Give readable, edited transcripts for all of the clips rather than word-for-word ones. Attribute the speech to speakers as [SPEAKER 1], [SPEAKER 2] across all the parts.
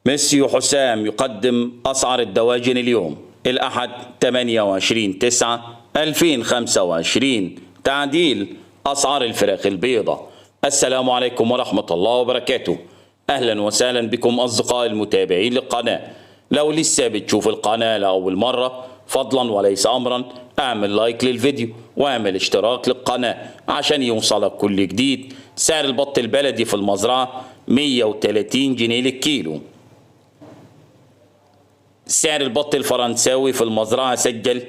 [SPEAKER 1] مسيو حسام يقدم أسعار الدواجن اليوم الأحد 28/9/2025. تعديل أسعار الفراخ البيضة. السلام عليكم ورحمة الله وبركاته. أهلا وسهلا بكم أصدقائي المتابعين للقناة. لو لسه بتشوف القناة لأول مرة فضلا وليس أمرا اعمل لايك للفيديو واعمل اشتراك للقناة عشان يوصلك كل جديد. سعر البط البلدي في المزرعة 130 جنيه للكيلو. سعر البط الفرنساوي في المزرعة سجل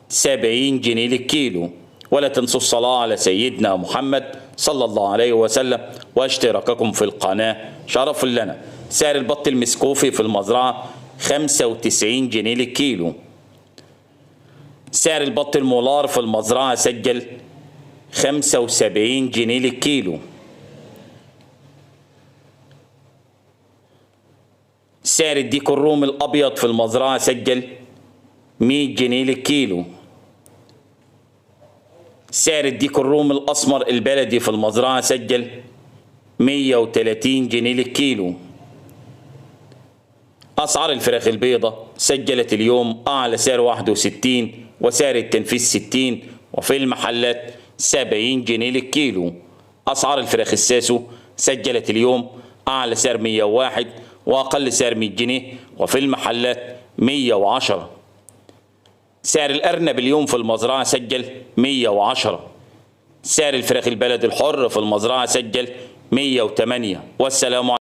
[SPEAKER 1] 70 جنيه للكيلو. ولا تنسوا الصلاة على سيدنا محمد صلى الله عليه وسلم واشتراككم في القناة شرف لنا. سعر البط المسكوفي في المزرعة 95 جنيه للكيلو. سعر البط المولار في المزرعة سجل 75 جنيه للكيلو. سعر الديك الرومي الأبيض في المزرعة سجل 100 جنيه للكيلو. سعر الديك الرومي الأسمر البلدي في المزرعة سجل 130 جنيه للكيلو. أسعار الفراخ البيضة سجلت اليوم أعلى سعر 61 وسعر التنفيذ 60 وفي المحلات 70 جنيه للكيلو. أسعار الفراخ الساسو سجلت اليوم أعلى سعر 101 وأقل سعر 100 جنيه وفي المحلات 110. سعر الأرنب اليوم في المزرعة سجل 110. سعر الفراخ البلد الحر في المزرعة سجل 108. والسلام عليكم.